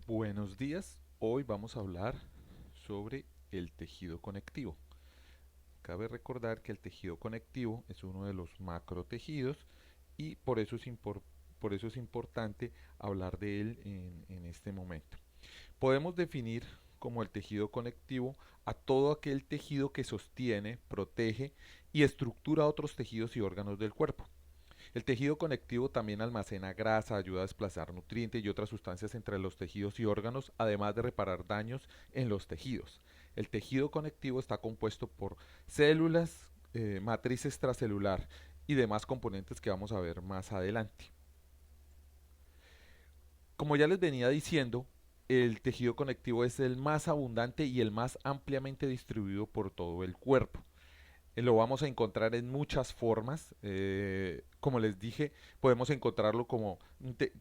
Buenos días, hoy vamos a hablar sobre el tejido conectivo. Cabe recordar que el tejido conectivo es uno de los macrotejidos y por eso es importante hablar de él en este momento. Podemos definir como el tejido conectivo a todo aquel tejido que sostiene, protege y estructura otros tejidos y órganos del cuerpo. El tejido conectivo también almacena grasa, ayuda a desplazar nutrientes y otras sustancias entre los tejidos y órganos, además de reparar daños en los tejidos. El tejido conectivo está compuesto por células, matriz extracelular y demás componentes que vamos a ver más adelante. Como ya les venía diciendo, el tejido conectivo es el más abundante y el más ampliamente distribuido por todo el cuerpo. Lo vamos a encontrar en muchas formas. Como les dije, podemos encontrarlo como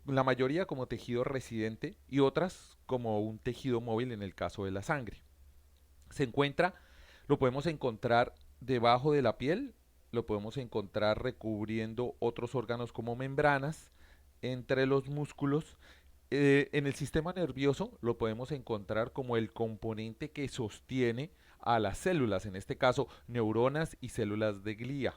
la mayoría como tejido residente y otras como un tejido móvil en el caso de la sangre. Se encuentra, lo podemos encontrar debajo de la piel, lo podemos encontrar recubriendo otros órganos como membranas, entre los músculos. En el sistema nervioso lo podemos encontrar como el componente que sostiene a las células, en este caso neuronas y células de glía.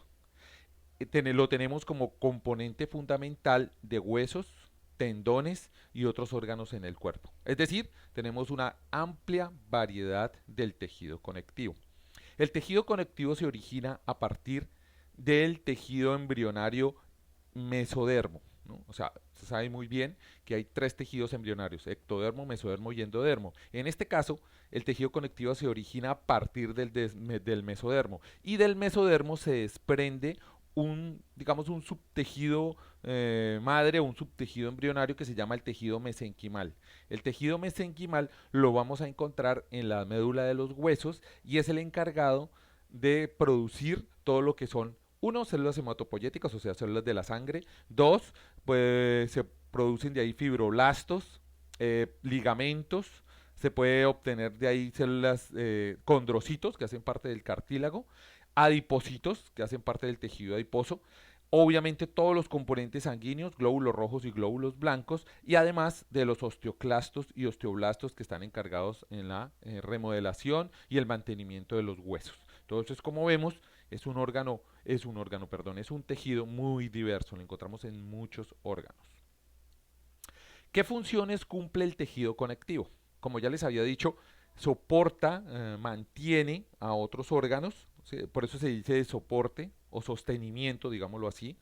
Lo tenemos como componente fundamental de huesos, tendones y otros órganos en el cuerpo. Es decir, tenemos una amplia variedad del tejido conectivo. El tejido conectivo se origina a partir del tejido embrionario mesodermo, ¿no? O sea, se sabe muy bien que hay tres tejidos embrionarios, ectodermo, mesodermo y endodermo. En este caso, el tejido conectivo se origina a partir del mesodermo y del mesodermo se desprende digamos, un subtejido madre o un subtejido embrionario que se llama el tejido mesenquimal. El tejido mesenquimal lo vamos a encontrar en la médula de los huesos y es el encargado de producir todo lo que son uno, células hematopoyéticas, o sea, células de la sangre. Dos, pues se producen de ahí fibroblastos, ligamentos. Se puede obtener de ahí células condrocitos, que hacen parte del cartílago, adipocitos, que hacen parte del tejido adiposo. Obviamente todos los componentes sanguíneos, glóbulos rojos y glóbulos blancos, y además de los osteoclastos y osteoblastos que están encargados en la remodelación y el mantenimiento de los huesos. Entonces, como vemos, es un tejido muy diverso, lo encontramos en muchos órganos. ¿Qué funciones cumple el tejido conectivo? Como ya les había dicho, soporta, mantiene a otros órganos, ¿sí? Por eso se dice de soporte o sostenimiento, digámoslo así,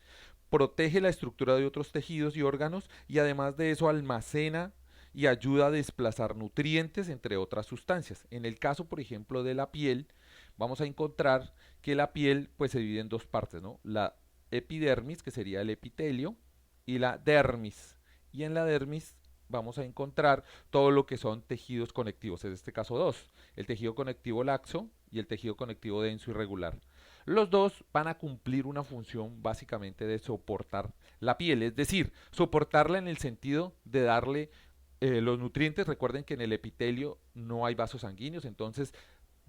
protege la estructura de otros tejidos y órganos y además de eso almacena y ayuda a desplazar nutrientes entre otras sustancias. En el caso, por ejemplo, de la piel, vamos a encontrar que la piel pues se divide en dos partes, ¿no? La epidermis, que sería el epitelio, y la dermis. Y en la dermis vamos a encontrar todo lo que son tejidos conectivos, en este caso dos, el tejido conectivo laxo y el tejido conectivo denso y regular. Los dos van a cumplir una función básicamente de soportar la piel, es decir, soportarla en el sentido de darle los nutrientes. Recuerden que en el epitelio no hay vasos sanguíneos, entonces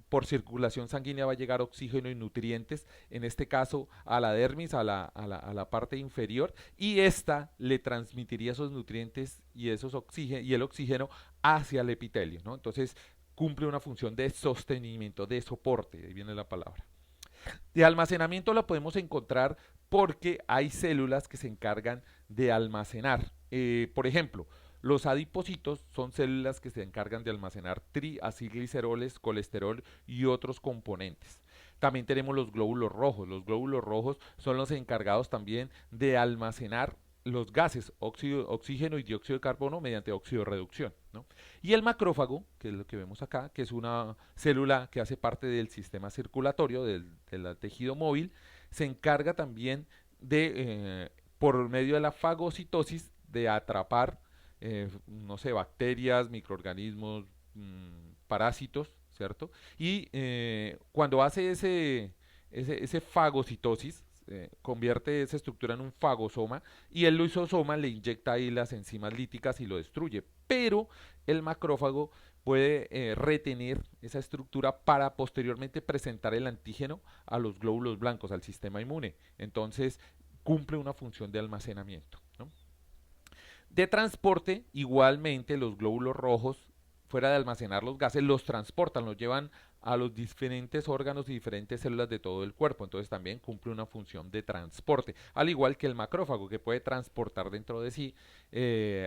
por circulación sanguínea va a llegar oxígeno y nutrientes, en este caso a la dermis, a la parte inferior, y esta le transmitiría esos nutrientes y, y el oxígeno hacia el epitelio, ¿no? Entonces cumple una función de sostenimiento, de soporte, ahí viene la palabra. De almacenamiento la podemos encontrar porque hay células que se encargan de almacenar. Por ejemplo, los adipocitos son células que se encargan de almacenar triacilgliceroles, colesterol y otros componentes. También tenemos los glóbulos rojos. Los glóbulos rojos son los encargados también de almacenar los gases, oxígeno y dióxido de carbono mediante oxidorreducción, ¿no? Y el macrófago, que es lo que vemos acá, que es una célula que hace parte del sistema circulatorio del tejido móvil, se encarga también de, por medio de la fagocitosis, de atrapar, no sé, bacterias, microorganismos, parásitos, ¿cierto? Y cuando hace ese fagocitosis, convierte esa estructura en un fagosoma y el lisosoma le inyecta ahí las enzimas líticas y lo destruye. Pero el macrófago puede retener esa estructura para posteriormente presentar el antígeno a los glóbulos blancos, al sistema inmune. Entonces cumple una función de almacenamiento, ¿no? De transporte, igualmente los glóbulos rojos, fuera de almacenar los gases, los transportan, los llevan a los diferentes órganos y diferentes células de todo el cuerpo. Entonces también cumple una función de transporte, al igual que el macrófago, que puede transportar dentro de sí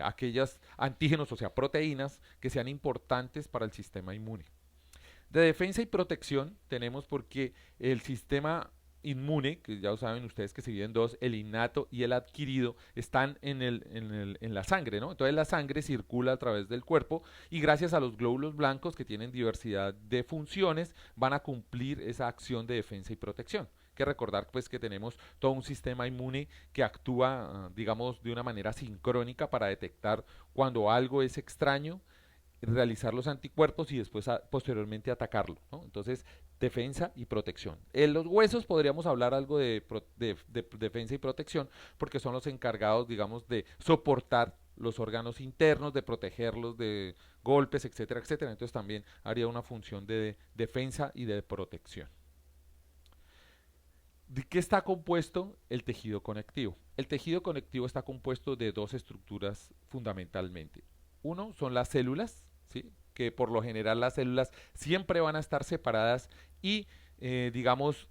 aquellos antígenos, o sea, proteínas que sean importantes para el sistema inmune. De defensa y protección tenemos porque el sistema inmune, que ya saben ustedes que se dividen en dos, el innato y el adquirido, están en la sangre, ¿no? Entonces la sangre circula a través del cuerpo y gracias a los glóbulos blancos que tienen diversidad de funciones van a cumplir esa acción de defensa y protección. Hay que recordar pues que tenemos todo un sistema inmune que actúa, digamos, de una manera sincrónica para detectar cuando algo es extraño, realizar los anticuerpos y después posteriormente atacarlo, ¿no? Entonces, defensa y protección. En los huesos podríamos hablar algo de defensa y protección porque son los encargados, digamos, de soportar los órganos internos, de protegerlos de golpes, etcétera, etcétera. Entonces también haría una función de defensa y de protección. ¿De qué está compuesto el tejido conectivo? El tejido conectivo está compuesto de dos estructuras fundamentalmente. Uno son las células, ¿sí? Que por lo general las células siempre van a estar separadas y, digamos,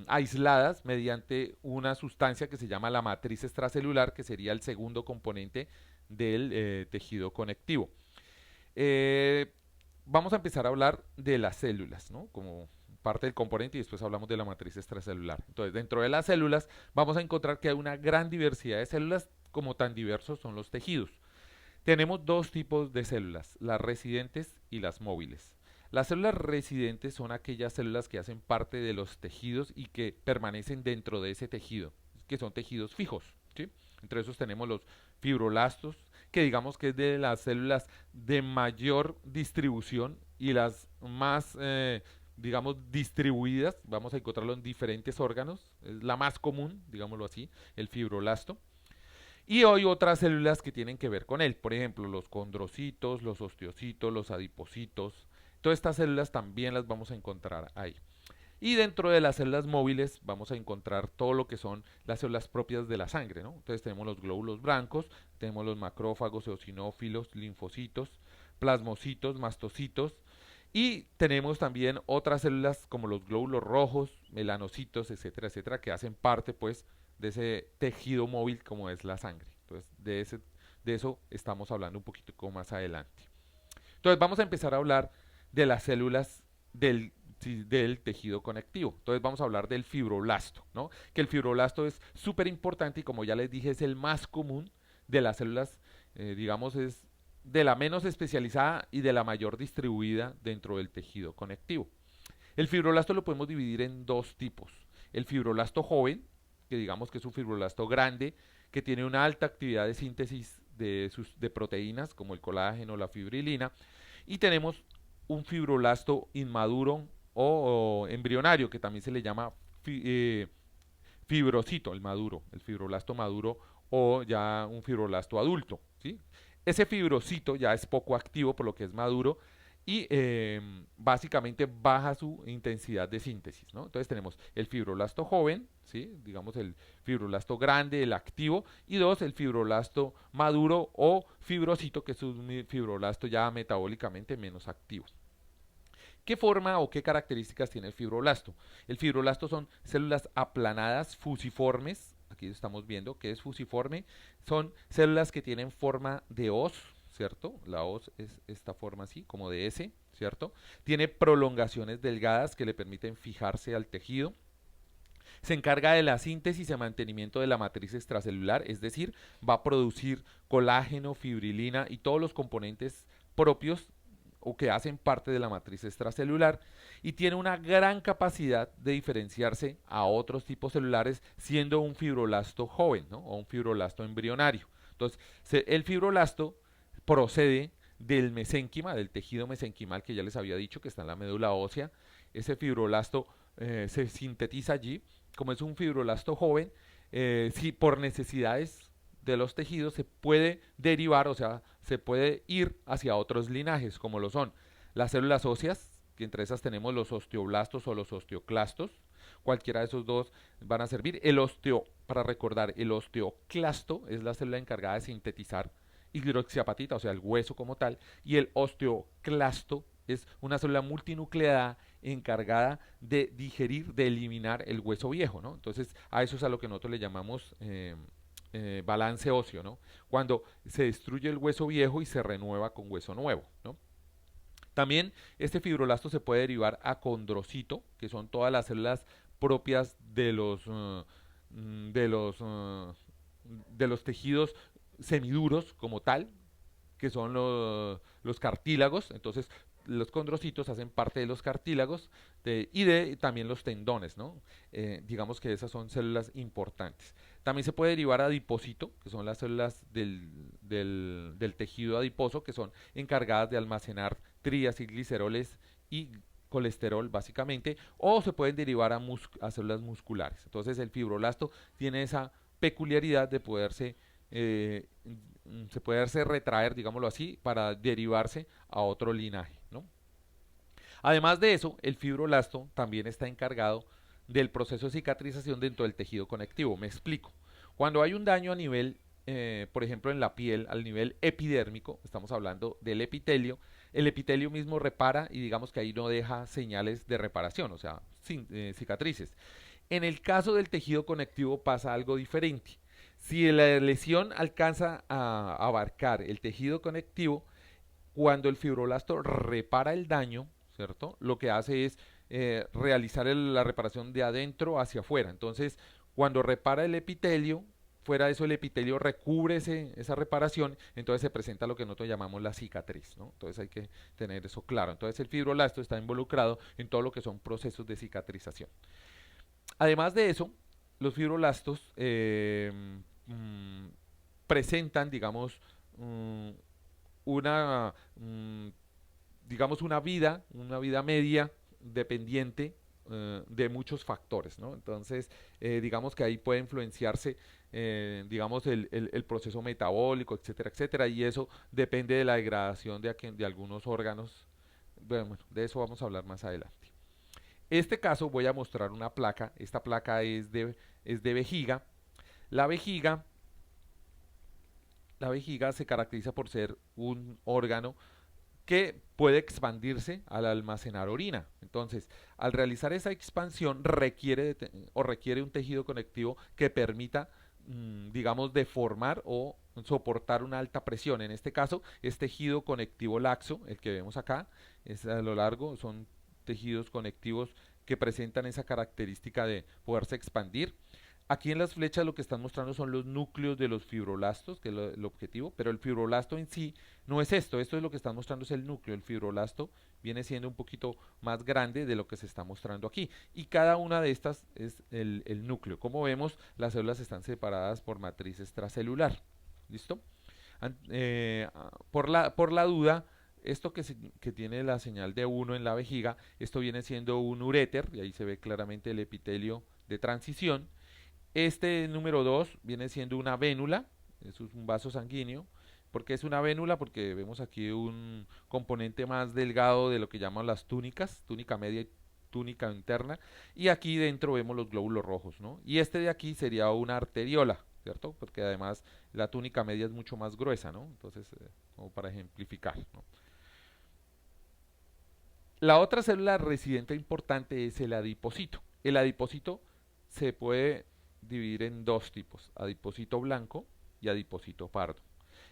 aisladas mediante una sustancia que se llama la matriz extracelular, que sería el segundo componente del tejido conectivo. Eh, Vamos a empezar a hablar de las células, ¿no? Como parte del componente y después hablamos de la matriz extracelular. Entonces, dentro de las células vamos a encontrar que hay una gran diversidad de células, como tan diversos son los tejidos. Tenemos dos tipos de células, las residentes y las móviles. Las células residentes son aquellas células que hacen parte de los tejidos y que permanecen dentro de ese tejido, que son tejidos fijos, ¿sí? Entre esos tenemos los fibroblastos, que digamos que es de las células de mayor distribución y las más, digamos, distribuidas. Vamos a encontrarlo en diferentes órganos. Es la más común, digámoslo así, el fibroblasto. Y hay otras células que tienen que ver con él, por ejemplo, los condrocitos, los osteocitos, los adipocitos. Todas estas células también las vamos a encontrar ahí. Y dentro de las células móviles vamos a encontrar todo lo que son las células propias de la sangre, ¿no? Entonces tenemos los glóbulos blancos, tenemos los macrófagos, eosinófilos, linfocitos, plasmocitos, mastocitos. Y tenemos también otras células como los glóbulos rojos, melanocitos, etcétera, etcétera, que hacen parte pues de ese tejido móvil como es la sangre. Entonces de eso estamos hablando un poquito más adelante. Entonces vamos a empezar a hablar de las células del tejido conectivo. Entonces vamos a hablar del fibroblasto, ¿no? Que el fibroblasto es súper importante y como ya les dije es el más común de las células, digamos es de la menos especializada y de la mayor distribuida dentro del tejido conectivo. El fibroblasto lo podemos dividir en dos tipos. El fibroblasto joven, que digamos que es un fibroblasto grande, que tiene una alta actividad de síntesis de proteínas como el colágeno, la fibrilina, y tenemos un fibroblasto inmaduro o embrionario, que también se le llama fibrocito, el maduro, el fibroblasto maduro o ya un fibroblasto adulto, ¿sí? Ese fibrocito ya es poco activo por lo que es maduro y básicamente baja su intensidad de síntesis, ¿no? Entonces tenemos el fibroblasto joven, ¿sí? Digamos el fibroblasto grande, el activo, y dos, el fibroblasto maduro o fibrocito, que es un fibroblasto ya metabólicamente menos activo. ¿Qué forma o qué características tiene el fibroblasto? El fibroblasto son células aplanadas, fusiformes. Aquí estamos viendo que es fusiforme. Son células que tienen forma de hoz, ¿cierto? La hoz es esta forma así, como de S, ¿cierto? Tiene prolongaciones delgadas que le permiten fijarse al tejido. Se encarga de la síntesis y mantenimiento de la matriz extracelular, es decir, va a producir colágeno, fibrilina y todos los componentes propios o que hacen parte de la matriz extracelular y tiene una gran capacidad de diferenciarse a otros tipos celulares siendo un fibroblasto joven, ¿no? O un fibroblasto embrionario. Entonces, el fibroblasto procede del mesénquima, del tejido mesenquimal que ya les había dicho que está en la médula ósea. Ese fibroblasto se sintetiza allí. Como es un fibroblasto joven, si por necesidades de los tejidos se puede derivar, o sea, se puede ir hacia otros linajes, como lo son las células óseas, que entre esas tenemos los osteoblastos o los osteoclastos, cualquiera de esos dos van a servir. Para recordar, el osteoclasto es la célula encargada de sintetizar hidroxiapatita, o sea, el hueso como tal, y el osteoclasto es una célula multinucleada encargada de digerir, de eliminar el hueso viejo, ¿no? Entonces, a eso es a lo que nosotros le llamamos balance óseo, ¿no? Cuando se destruye el hueso viejo y se renueva con hueso nuevo, ¿no? También este fibroblasto se puede derivar a condrocito, que son todas las células propias de los, uh, de los tejidos semiduros como tal, que son los cartílagos. Entonces, los condrocitos hacen parte de los cartílagos y de también los tendones, ¿no? Digamos que esas son células importantes. También se puede derivar a adipocito, que son las células del tejido adiposo, que son encargadas de almacenar trías y gliceroles y colesterol básicamente, o se pueden derivar a células musculares. Entonces el fibroblasto tiene esa peculiaridad de poderse retraer, digámoslo así, para derivarse a otro linaje, ¿no? Además de eso, el fibroblasto también está encargado del proceso de cicatrización dentro del tejido conectivo. Me explico. Cuando hay un daño a nivel, por ejemplo, en la piel, al nivel epidérmico, estamos hablando del epitelio, el epitelio mismo repara y digamos que ahí no deja señales de reparación, o sea, cicatrices. En el caso del tejido conectivo pasa algo diferente. Si la lesión alcanza a abarcar el tejido conectivo, cuando el fibroblasto repara el daño, ¿cierto? Lo que hace es realizar la reparación de adentro hacia afuera. Entonces, cuando repara el epitelio, fuera de eso el epitelio recubre esa reparación, entonces se presenta lo que nosotros llamamos la cicatriz, ¿no? Entonces hay que tener eso claro. Entonces el fibroblasto está involucrado en todo lo que son procesos de cicatrización. Además de eso, los fibroblastos presentan, digamos, una, digamos, una vida media dependiente de muchos factores, ¿no? Entonces, digamos que ahí puede influenciarse, digamos, el proceso metabólico, etcétera, etcétera, y eso depende de la degradación de algunos órganos. Bueno, de eso vamos a hablar más adelante. Este caso voy a mostrar una placa. Esta placa es de vejiga. La vejiga, la vejiga se caracteriza por ser un órgano que puede expandirse al almacenar orina. Entonces, al realizar esa expansión requiere un tejido conectivo que permita, digamos, deformar o soportar una alta presión. En este caso, es tejido conectivo laxo, el que vemos acá, es a lo largo, son tejidos conectivos que presentan esa característica de poderse expandir. Aquí en las flechas lo que están mostrando son los núcleos de los fibroblastos, que es el objetivo, pero el fibroblasto en sí no es esto es lo que están mostrando es el núcleo. El fibroblasto viene siendo un poquito más grande de lo que se está mostrando aquí. Y cada una de estas es el núcleo. Como vemos, las células están separadas por matriz extracelular. ¿Listo? Por la duda, esto que tiene la señal de 1 en la vejiga, esto viene siendo un uréter, y ahí se ve claramente el epitelio de transición. Este número 2 viene siendo una vénula, es un vaso sanguíneo. ¿Por qué es una vénula? Porque vemos aquí un componente más delgado de lo que llaman las túnicas, túnica media y túnica interna. Y aquí dentro vemos los glóbulos rojos, ¿no? Y este de aquí sería una arteriola, ¿cierto? Porque además la túnica media es mucho más gruesa, ¿no? Entonces, como para ejemplificar, ¿no? La otra célula residente importante es el adipocito. El adipocito se puede dividir en dos tipos, adipocito blanco y adipocito pardo.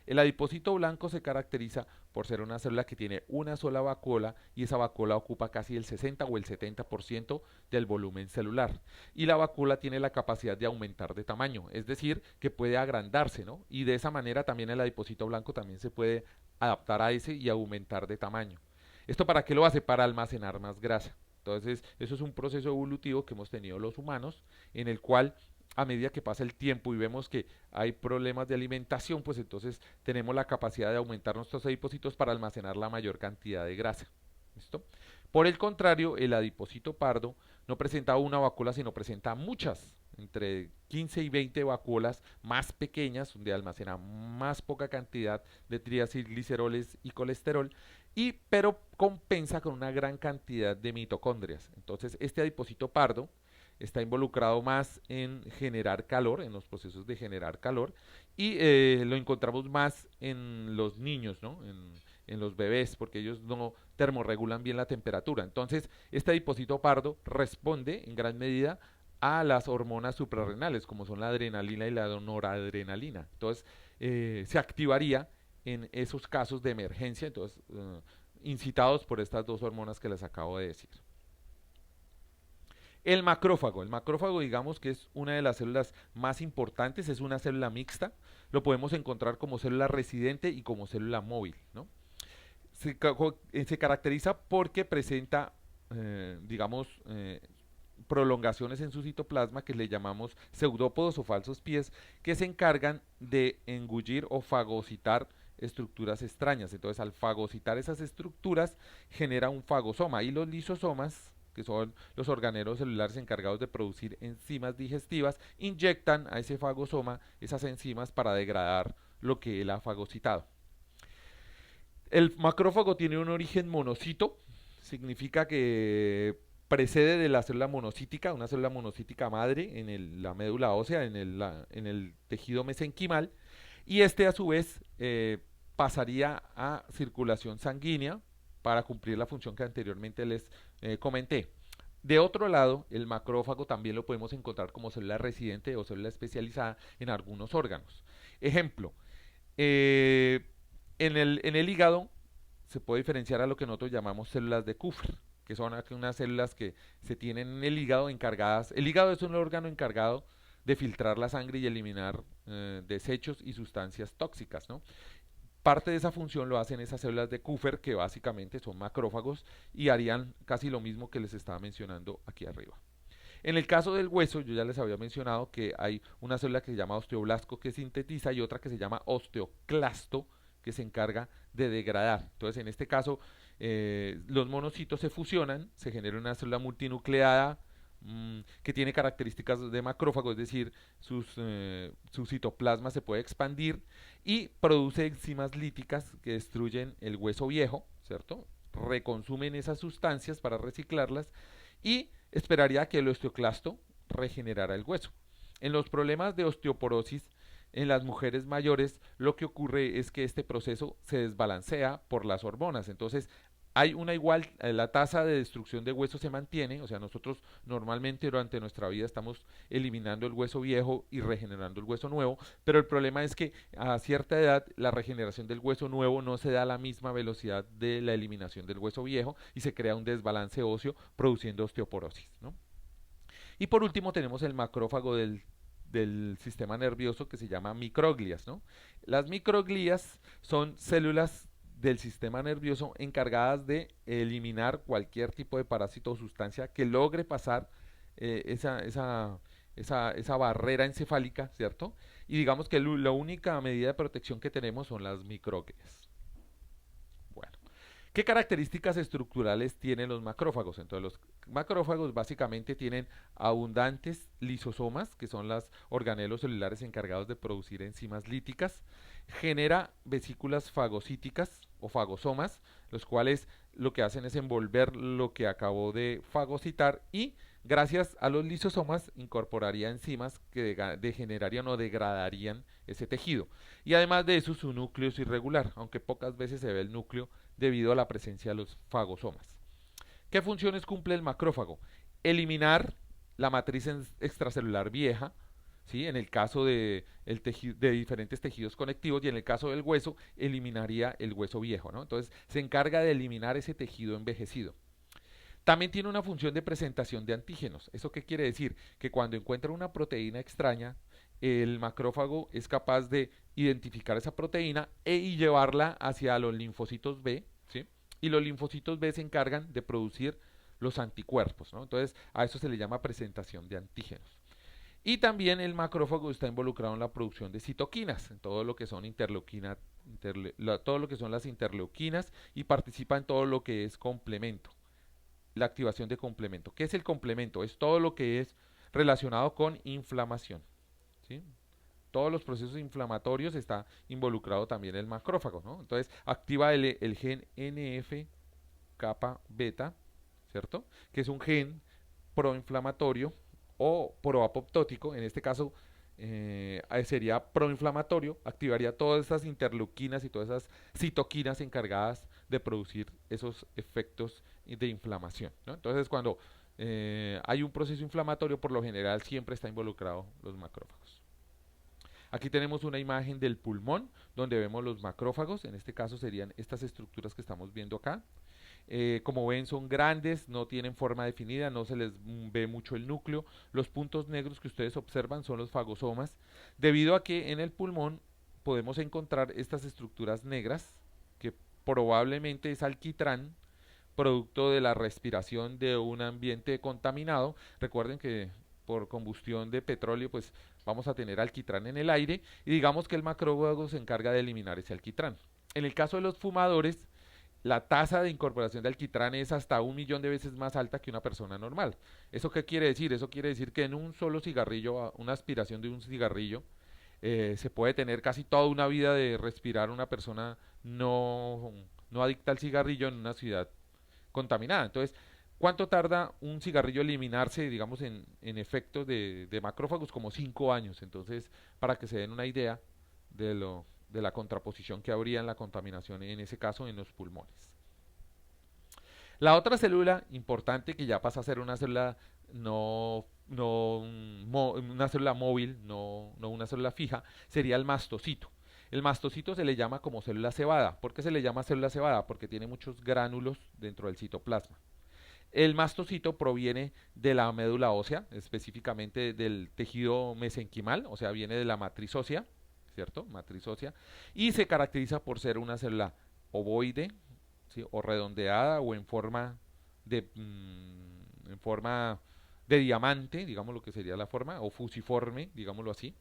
El adipocito blanco se caracteriza por ser una célula que tiene una sola vacuola y esa vacuola ocupa casi el 60 o el 70% del volumen celular. Y la vacuola tiene la capacidad de aumentar de tamaño, es decir, que puede agrandarse, ¿no? Y de esa manera también el adipocito blanco también se puede adaptar a ese y aumentar de tamaño. ¿Esto para qué lo hace? Para almacenar más grasa. Entonces, eso es un proceso evolutivo que hemos tenido los humanos, en el cual a medida que pasa el tiempo y vemos que hay problemas de alimentación, pues entonces tenemos la capacidad de aumentar nuestros adipocitos para almacenar la mayor cantidad de grasa. ¿Listo? Por el contrario, el adipocito pardo no presenta una vacuola, sino presenta muchas, entre 15 y 20 vacuolas más pequeñas, donde almacena más poca cantidad de triacilgliceroles y colesterol, pero compensa con una gran cantidad de mitocondrias. Entonces, este adipocito pardo está involucrado más en generar calor, en los procesos de generar calor, y lo encontramos más en los niños, ¿no? En los bebés, porque ellos no termorregulan bien la temperatura. Entonces, este adipocito pardo responde en gran medida a las hormonas suprarrenales, como son la adrenalina y la noradrenalina. Entonces, se activaría en esos casos de emergencia, entonces, incitados por estas dos hormonas que les acabo de decir. El macrófago digamos que es una de las células más importantes, es una célula mixta, lo podemos encontrar como célula residente y como célula móvil, ¿no? Se caracteriza porque presenta, digamos, prolongaciones en su citoplasma que le llamamos pseudópodos o falsos pies, que se encargan de engullir o fagocitar estructuras extrañas. Entonces, al fagocitar esas estructuras, genera un fagosoma. Y los lisosomas, que son los organelos celulares encargados de producir enzimas digestivas, inyectan a ese fagosoma esas enzimas para degradar lo que él ha fagocitado. El macrófago tiene un origen monocito, significa que precede de la célula monocítica, una célula monocítica madre en la médula ósea, en el tejido mesenquimal, y este a su vez pasaría a circulación sanguínea para cumplir la función que anteriormente les comenté. De otro lado, el macrófago también lo podemos encontrar como célula residente o célula especializada en algunos órganos. Ejemplo, eh, en el hígado se puede diferenciar a lo que nosotros llamamos células de Kupffer, que son unas células que se tienen en el hígado encargadas. El hígado es un órgano encargado de filtrar la sangre y eliminar desechos y sustancias tóxicas, ¿no? Parte de esa función lo hacen esas células de Kupffer, que básicamente son macrófagos y harían casi lo mismo que les estaba mencionando aquí arriba. En el caso del hueso, yo ya les había mencionado que hay una célula que se llama osteoblasto que sintetiza y otra que se llama osteoclasto que se encarga de degradar. Entonces, en este caso, los monocitos se fusionan, se genera una célula multinucleada que tiene características de macrófago, es decir, su citoplasma se puede expandir y produce enzimas líticas que destruyen el hueso viejo, ¿cierto? Reconsumen esas sustancias para reciclarlas y esperaría que el osteoclasto regenerara el hueso. En los problemas de osteoporosis, en las mujeres mayores, lo que ocurre es que este proceso se desbalancea por las hormonas. Entonces, hay una igual, la tasa de destrucción de hueso se mantiene, o sea, nosotros normalmente durante nuestra vida estamos eliminando el hueso viejo y regenerando el hueso nuevo, pero el problema es que a cierta edad la regeneración del hueso nuevo no se da a la misma velocidad de la eliminación del hueso viejo y se crea un desbalance óseo produciendo osteoporosis, ¿no? Y por último tenemos el macrófago del sistema nervioso que se llama microglias, ¿no? Las microglias son células del sistema nervioso encargadas de eliminar cualquier tipo de parásito o sustancia que logre pasar eh, esa, esa, esa barrera encefálica, ¿cierto? Y digamos que la única medida de protección que tenemos son las microglias. Bueno, ¿qué características estructurales tienen los macrófagos? Entonces, los macrófagos básicamente tienen abundantes lisosomas, que son los organelos celulares encargados de producir enzimas líticas. Genera vesículas fagocíticas o fagosomas, los cuales lo que hacen es envolver lo que acabó de fagocitar y gracias a los lisosomas incorporaría enzimas que degenerarían o degradarían ese tejido. Y además de eso, su núcleo es irregular, aunque pocas veces se ve el núcleo debido a la presencia de los fagosomas. ¿Qué funciones cumple el macrófago? Eliminar la matriz extracelular vieja, ¿sí? En el caso de diferentes tejidos conectivos y en el caso del hueso, eliminaría el hueso viejo, ¿no? Entonces, se encarga de eliminar ese tejido envejecido. También tiene una función de presentación de antígenos. ¿Eso qué quiere decir? Que cuando encuentra una proteína extraña, el macrófago es capaz de identificar esa proteína y llevarla hacia los linfocitos B, ¿sí? Y los linfocitos B se encargan de producir los anticuerpos, ¿no? Entonces, a eso se le llama presentación de antígenos. Y también el macrófago está involucrado en la producción de citoquinas, en todo lo que son todo lo que son las interleuquinas y participa en todo lo que es complemento, la activación de complemento. ¿Qué es el complemento? Es todo lo que es relacionado con inflamación, ¿sí? Todos los procesos inflamatorios está involucrado también el macrófago, ¿no? Entonces activa el gen NF kappa beta, ¿cierto? Que es un gen proinflamatorio o proapoptótico, en este caso sería proinflamatorio, activaría todas esas interleuquinas y todas esas citoquinas encargadas de producir esos efectos de inflamación, ¿no? Entonces, cuando hay un proceso inflamatorio, por lo general siempre está involucrado los macrófagos. Aquí tenemos una imagen del pulmón donde vemos los macrófagos, en este caso serían estas estructuras que estamos viendo acá. Como ven, son grandes, no tienen forma definida, no se les ve mucho el núcleo. Los puntos negros que ustedes observan son los fagosomas, debido a que en el pulmón podemos encontrar estas estructuras negras, que probablemente es alquitrán, producto de la respiración de un ambiente contaminado. Recuerden que por combustión de petróleo, pues vamos a tener alquitrán en el aire y digamos que el macrófago se encarga de eliminar ese alquitrán. En el caso de los fumadores, la tasa de incorporación de alquitrán es hasta 1 millón de veces más alta que una persona normal. ¿Eso qué quiere decir? Eso quiere decir que en un solo cigarrillo, una aspiración de un cigarrillo, se puede tener casi toda una vida de respirar una persona no adicta al cigarrillo en una ciudad contaminada. Entonces, ¿cuánto tarda un cigarrillo eliminarse, digamos, en efectos de macrófagos? Como 5 años. Entonces, para que se den una idea de la contraposición que habría en la contaminación, en ese caso, en los pulmones. La otra célula importante, que ya pasa a ser una célula una célula móvil, no una célula fija, sería el mastocito. El mastocito se le llama como célula cebada. ¿Por qué se le llama célula cebada? Porque tiene muchos gránulos dentro del citoplasma. El mastocito proviene de la médula ósea, específicamente del tejido mesenquimal, o sea, viene de la matriz ósea, ¿cierto? Matriz ósea, y se caracteriza por ser una célula ovoide, ¿sí? O redondeada o en forma de diamante, digamos lo que sería la forma, o fusiforme, digámoslo así.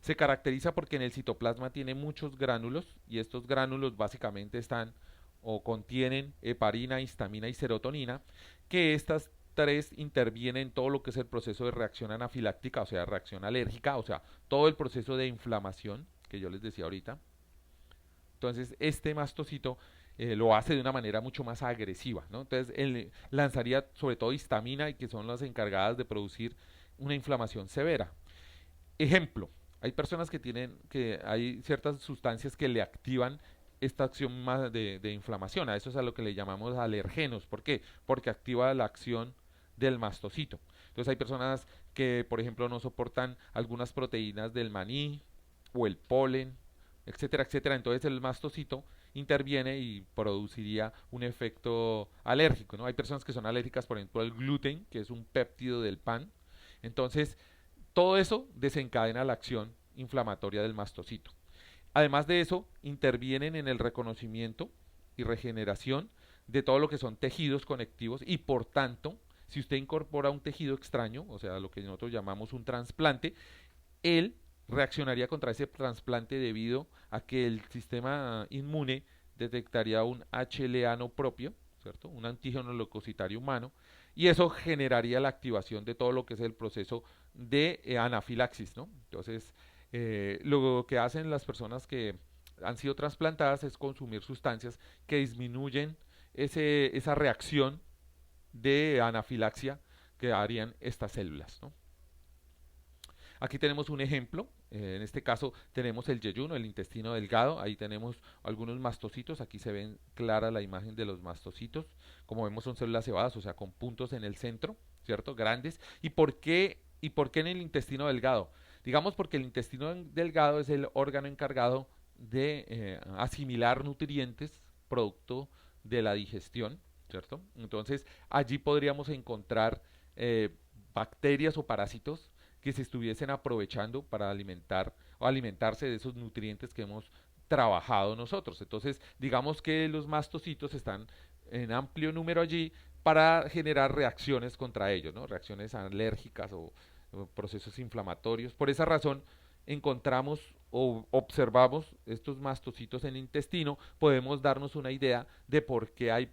Se caracteriza porque en el citoplasma tiene muchos gránulos y estos gránulos básicamente están o contienen heparina, histamina y serotonina, que estas tres intervienen en todo lo que es el proceso de reacción anafiláctica, o sea, reacción alérgica, o sea, todo el proceso de inflamación que yo les decía ahorita. Entonces, este mastocito lo hace de una manera mucho más agresiva, ¿no? Entonces, él lanzaría sobre todo histamina y que son las encargadas de producir una inflamación severa. Ejemplo, hay personas que hay ciertas sustancias que le activan esta acción más de inflamación. A eso es a lo que le llamamos alergenos. ¿Por qué? Porque activa la acción del mastocito. Entonces hay personas que, por ejemplo, no soportan algunas proteínas del maní o el polen, etcétera, etcétera. Entonces el mastocito interviene y produciría un efecto alérgico, ¿no? Hay personas que son alérgicas, por ejemplo, al gluten, que es un péptido del pan. Entonces, todo eso desencadena la acción inflamatoria del mastocito. Además de eso, intervienen en el reconocimiento y regeneración de todo lo que son tejidos conectivos y por tanto, si usted incorpora un tejido extraño, o sea, lo que nosotros llamamos un trasplante, él reaccionaría contra ese trasplante debido a que el sistema inmune detectaría un HLA no propio, ¿cierto? Un antígeno leucocitario humano, y eso generaría la activación de todo lo que es el proceso de anafilaxis, ¿no? Entonces, lo que hacen las personas que han sido trasplantadas es consumir sustancias que disminuyen esa reacción de anafilaxia que harían estas células, ¿no? Aquí tenemos un ejemplo, en este caso tenemos el yeyuno, el intestino delgado, ahí tenemos algunos mastocitos, aquí se ven clara la imagen de los mastocitos, como vemos son células cebadas, o sea, con puntos en el centro, ¿cierto? Grandes. ¿Y por qué en el intestino delgado? Digamos porque el intestino delgado es el órgano encargado de asimilar nutrientes producto de la digestión, ¿cierto? Entonces allí podríamos encontrar bacterias o parásitos que se estuviesen aprovechando para alimentar o alimentarse de esos nutrientes que hemos trabajado nosotros. Entonces, digamos que los mastocitos están en amplio número allí para generar reacciones contra ellos, ¿no? Reacciones alérgicas o procesos inflamatorios. Por esa razón, encontramos o observamos estos mastocitos en el intestino, podemos darnos una idea de por qué hay,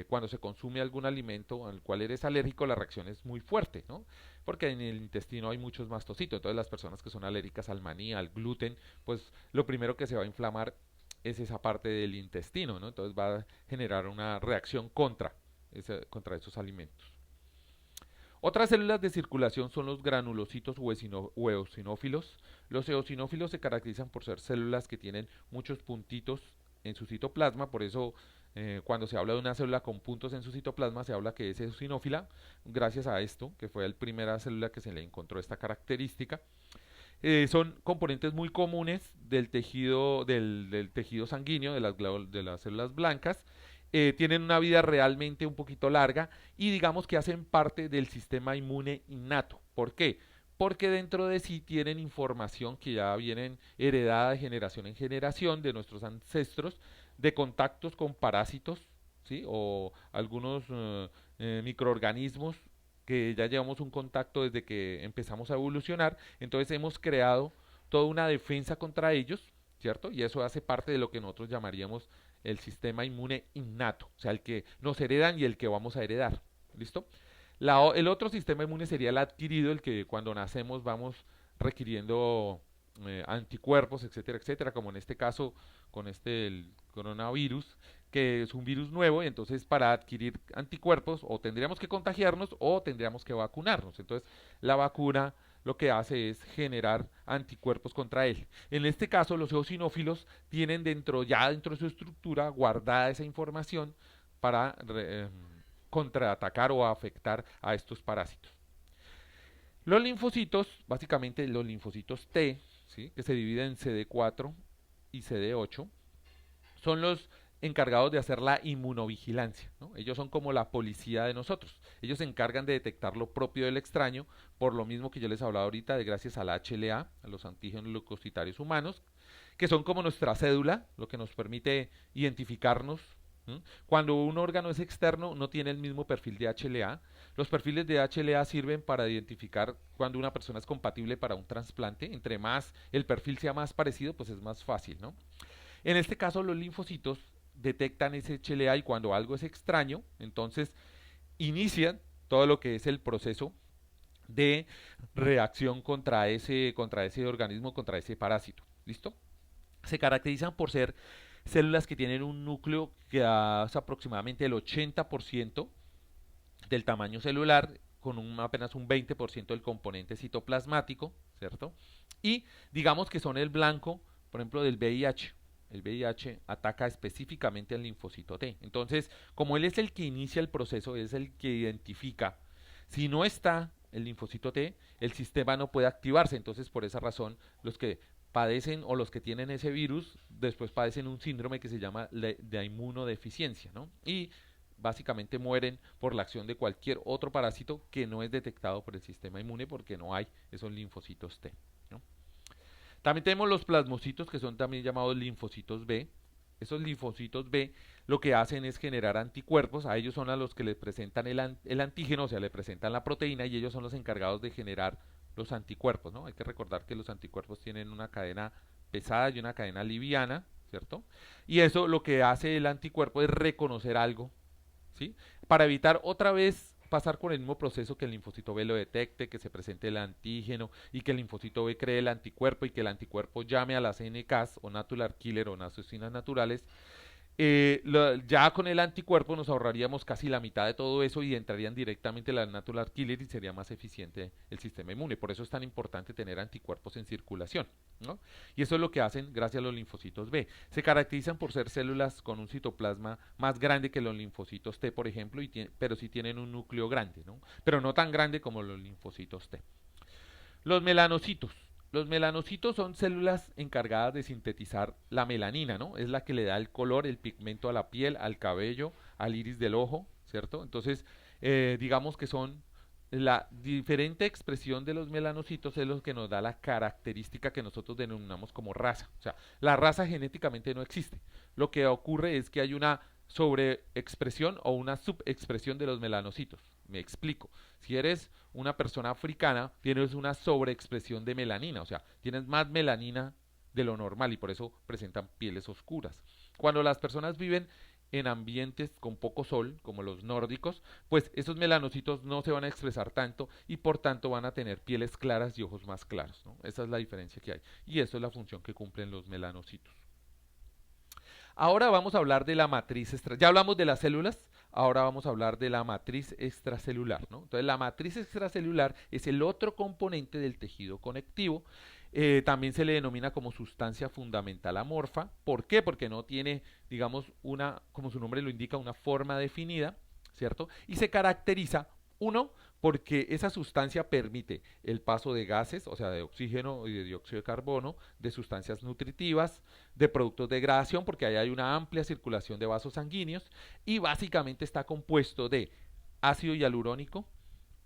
cuando se consume algún alimento al cual eres alérgico, la reacción es muy fuerte, ¿no? Porque en el intestino hay muchos mastocitos. Entonces las personas que son alérgicas al maní, al gluten, pues lo primero que se va a inflamar es esa parte del intestino, ¿no? Entonces va a generar una reacción contra esos alimentos. Otras células de circulación son los granulocitos o eosinófilos. Los eosinófilos se caracterizan por ser células que tienen muchos puntitos en su citoplasma, por eso cuando se habla de una célula con puntos en su citoplasma se habla que es eosinófila, gracias a esto, que fue la primera célula que se le encontró esta característica. Son componentes muy comunes del tejido sanguíneo, de las células blancas. Tienen una vida realmente un poquito larga y digamos que hacen parte del sistema inmune innato. ¿Por qué? Porque dentro de sí tienen información que ya vienen heredada de generación en generación de nuestros ancestros, de contactos con parásitos, ¿sí? O algunos microorganismos que ya llevamos un contacto desde que empezamos a evolucionar, entonces hemos creado toda una defensa contra ellos, ¿cierto? Y eso hace parte de lo que nosotros llamaríamos el sistema inmune innato, o sea, el que nos heredan y el que vamos a heredar, ¿listo? El otro sistema inmune sería el adquirido, el que cuando nacemos vamos requiriendo anticuerpos, etcétera, etcétera, como en este caso con el coronavirus, que es un virus nuevo, y entonces para adquirir anticuerpos o tendríamos que contagiarnos o tendríamos que vacunarnos. Entonces la vacuna lo que hace es generar anticuerpos contra él. En este caso, los eosinófilos tienen ya dentro de su estructura guardada esa información para contraatacar o afectar a estos parásitos. Los linfocitos, básicamente los linfocitos T, ¿sí? Que se dividen en CD4 y CD8, son los encargados de hacer la inmunovigilancia, ¿no? Ellos son como la policía de nosotros. Ellos se encargan de detectar lo propio del extraño, por lo mismo que yo les hablaba ahorita de gracias al HLA, a los antígenos leucocitarios humanos, que son como nuestra cédula, lo que nos permite identificarnos. Cuando un órgano es externo, no tiene el mismo perfil de HLA. Los perfiles de HLA sirven para identificar cuando una persona es compatible para un trasplante. Entre más el perfil sea más parecido, pues es más fácil, ¿no? En este caso, los linfocitos detectan ese HLA y cuando algo es extraño, entonces inician todo lo que es el proceso de reacción contra ese organismo, contra ese parásito. ¿Listo? Se caracterizan por ser células que tienen un núcleo que es aproximadamente el 80% del tamaño celular, con apenas un 20% del componente citoplasmático, ¿cierto? Y digamos que son el blanco, por ejemplo, del VIH. El VIH ataca específicamente al linfocito T. Entonces, como él es el que inicia el proceso, es el que identifica, si no está el linfocito T, el sistema no puede activarse. Entonces, por esa razón, los que padecen o los que tienen ese virus, después padecen un síndrome que se llama de inmunodeficiencia, ¿no? Y básicamente mueren por la acción de cualquier otro parásito que no es detectado por el sistema inmune porque no hay esos linfocitos T, ¿no? También tenemos los plasmocitos que son también llamados linfocitos B. Esos linfocitos B lo que hacen es generar anticuerpos, a ellos son a los que les presentan el antígeno, o sea, le presentan la proteína y ellos son los encargados de generar los anticuerpos, ¿no? Hay que recordar que los anticuerpos tienen una cadena pesada y una cadena liviana, ¿cierto? Y eso lo que hace el anticuerpo es reconocer algo, ¿sí? Para evitar otra vez pasar con el mismo proceso que el linfocito B lo detecte, que se presente el antígeno y que el linfocito B cree el anticuerpo y que el anticuerpo llame a las NKs o natural killer o asesinas naturales. Ya con el anticuerpo nos ahorraríamos casi la mitad de todo eso y entrarían directamente las natural killer y sería más eficiente el sistema inmune. Por eso es tan importante tener anticuerpos en circulación, ¿no? Y eso es lo que hacen gracias a los linfocitos B. Se caracterizan por ser células con un citoplasma más grande que los linfocitos T, por ejemplo, pero sí tienen un núcleo grande, ¿no? Pero no tan grande como los linfocitos T. Los melanocitos. Los melanocitos son células encargadas de sintetizar la melanina, ¿no? Es la que le da el color, el pigmento a la piel, al cabello, al iris del ojo, ¿cierto? Entonces, digamos que son la diferente expresión de los melanocitos es lo que nos da la característica que nosotros denominamos como raza. O sea, la raza genéticamente no existe. Lo que ocurre es que hay una sobreexpresión o una subexpresión de los melanocitos. Me explico. Si eres una persona africana, tienes una sobreexpresión de melanina, o sea, tienes más melanina de lo normal y por eso presentan pieles oscuras. Cuando las personas viven en ambientes con poco sol, como los nórdicos, pues esos melanocitos no se van a expresar tanto y por tanto van a tener pieles claras y ojos más claros, ¿no? Esa es la diferencia que hay y eso es la función que cumplen los melanocitos. Ahora vamos a hablar de la matriz. Ya hablamos de las células, ahora vamos a hablar de la matriz extracelular, ¿no? Entonces la matriz extracelular es el otro componente del tejido conectivo. También se le denomina como sustancia fundamental amorfa. ¿Por qué? Porque no tiene, digamos, como su nombre lo indica, una forma definida, ¿cierto? Y se caracteriza, uno, porque esa sustancia permite el paso de gases, o sea, de oxígeno y de dióxido de carbono, de sustancias nutritivas, de productos de degradación, porque ahí hay una amplia circulación de vasos sanguíneos, y básicamente está compuesto de ácido hialurónico,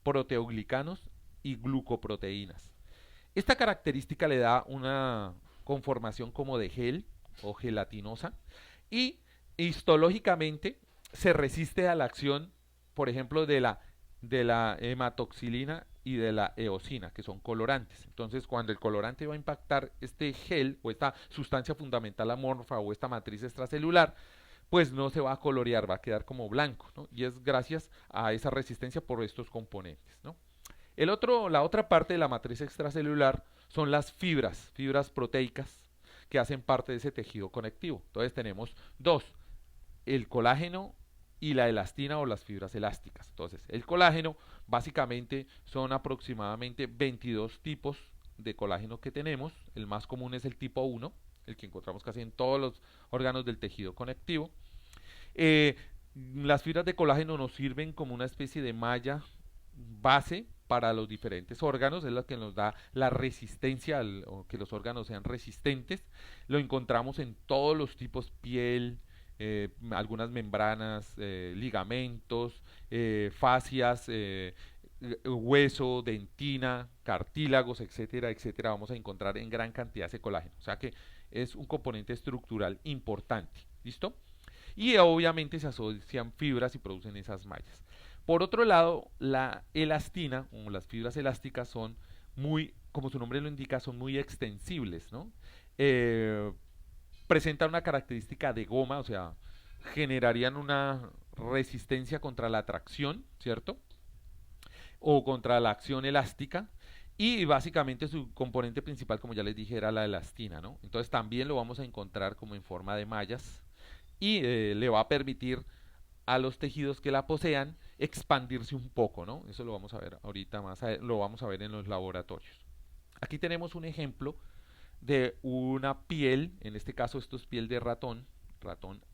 proteoglicanos y glucoproteínas. Esta característica le da una conformación como de gel o gelatinosa y histológicamente se resiste a la acción, por ejemplo, de la hematoxilina y de la eosina, que son colorantes. Entonces, cuando el colorante va a impactar este gel o esta sustancia fundamental amorfa o esta matriz extracelular, pues no se va a colorear, va a quedar como blanco, ¿no? Y es gracias a esa resistencia por estos componentes, ¿no? La otra parte de la matriz extracelular son las fibras proteicas que hacen parte de ese tejido conectivo. Entonces tenemos dos, el colágeno y la elastina o las fibras elásticas. Entonces, el colágeno básicamente son aproximadamente 22 tipos de colágeno que tenemos. El más común es el tipo 1, el que encontramos casi en todos los órganos del tejido conectivo. Eh, las fibras de colágeno nos sirven como una especie de malla base para los diferentes órganos, es la que nos da la resistencia, o que los órganos sean resistentes. Lo encontramos en todos los tipos: piel, algunas membranas, ligamentos, fascias, hueso, dentina, cartílagos, etcétera, etcétera. Vamos a encontrar en gran cantidad ese colágeno. O sea que es un componente estructural importante. ¿Listo? Y obviamente se asocian fibras y producen esas mallas. Por otro lado, la elastina, o las fibras elásticas, son muy, como su nombre lo indica, son muy extensibles, ¿no? Eh, Presentan una característica de goma, o sea, generarían una resistencia contra la tracción, ¿cierto? O contra la acción elástica. Y básicamente su componente principal, como ya les dije, era la elastina, ¿no? Entonces también lo vamos a encontrar como en forma de mallas y le va a permitir a los tejidos que la posean expandirse un poco, ¿no? Eso lo vamos a ver ahorita lo vamos a ver en los laboratorios. Aquí tenemos un ejemplo de una piel, en este caso esto es piel de ratón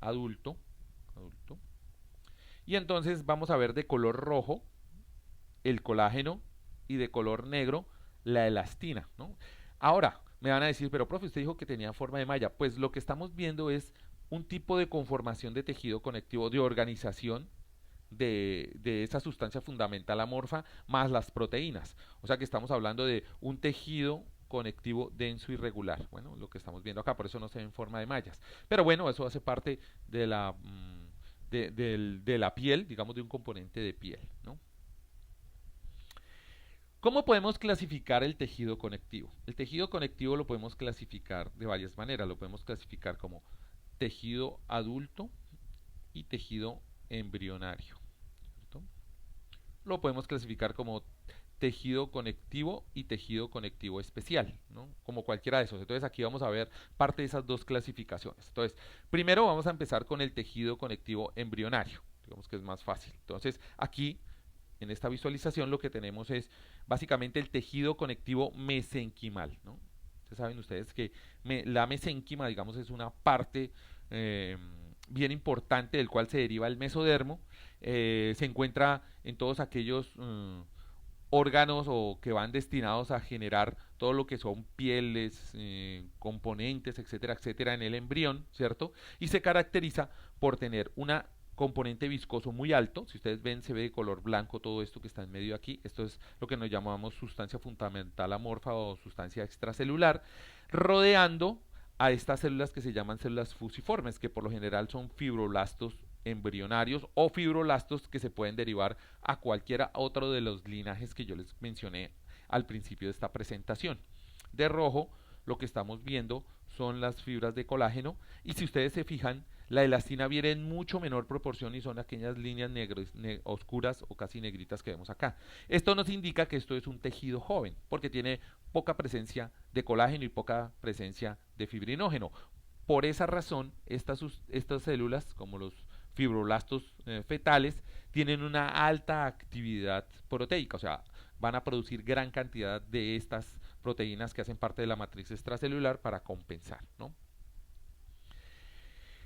adulto. Y entonces vamos a ver de color rojo el colágeno y de color negro la elastina, ¿no? Ahora, me van a decir, pero profe, usted dijo que tenía forma de malla. Pues lo que estamos viendo es un tipo de conformación de tejido conectivo, de organización de esa sustancia fundamental amorfa más las proteínas. O sea que estamos hablando de un tejido conectivo denso y regular. Bueno, lo que estamos viendo acá, por eso no se ve en forma de mallas. Pero bueno, eso hace parte de la piel, digamos, de un componente de piel, ¿no? ¿Cómo podemos clasificar el tejido conectivo? El tejido conectivo lo podemos clasificar de varias maneras. Lo podemos clasificar como tejido adulto y tejido embrionario, ¿cierto? Lo podemos clasificar como tejido conectivo y tejido conectivo especial, ¿no? Como cualquiera de esos. Entonces aquí vamos a ver parte de esas dos clasificaciones. Entonces, primero vamos a empezar con el tejido conectivo embrionario, digamos que es más fácil. Entonces, aquí en esta visualización lo que tenemos es básicamente el tejido conectivo mesenquimal, ¿no? Entonces saben ustedes que la mesénquima, digamos, es una parte bien importante del cual se deriva el mesodermo. Se encuentra en todos aquellos órganos o que van destinados a generar todo lo que son pieles, componentes, etcétera, etcétera, en el embrión, ¿cierto? Y se caracteriza por tener una componente viscoso muy alto. Si ustedes ven, se ve de color blanco todo esto que está en medio aquí. Esto es lo que nos llamamos sustancia fundamental amorfa o sustancia extracelular, rodeando a estas células que se llaman células fusiformes, que por lo general son fibroblastos embrionarios o fibroblastos que se pueden derivar a cualquiera otro de los linajes que yo les mencioné al principio de esta presentación. De rojo, lo que estamos viendo son las fibras de colágeno, y si ustedes se fijan, la elastina viene en mucho menor proporción y son aquellas líneas oscuras o casi negritas que vemos acá. Esto nos indica que esto es un tejido joven, porque tiene poca presencia de colágeno y poca presencia de fibrinógeno. Por esa razón, estas células, como los fibroblastos fetales, tienen una alta actividad proteica, o sea, van a producir gran cantidad de estas proteínas que hacen parte de la matriz extracelular para compensar, ¿no?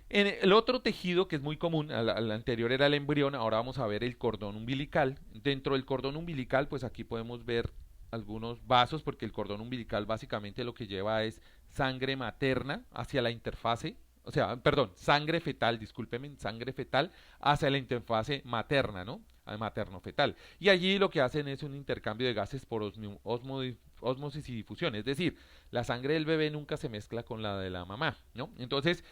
En el otro tejido que es muy común, al anterior era el embrión, ahora vamos a ver el cordón umbilical. Dentro del cordón umbilical, pues aquí podemos ver algunos vasos, porque el cordón umbilical básicamente lo que lleva es sangre materna hacia la interfase, o sea, perdón, sangre fetal, discúlpeme, sangre fetal hacia la interfase materna, ¿no? Materno-fetal. Y allí lo que hacen es un intercambio de gases por osmosis y difusión, es decir, la sangre del bebé nunca se mezcla con la de la mamá, ¿no? Entonces,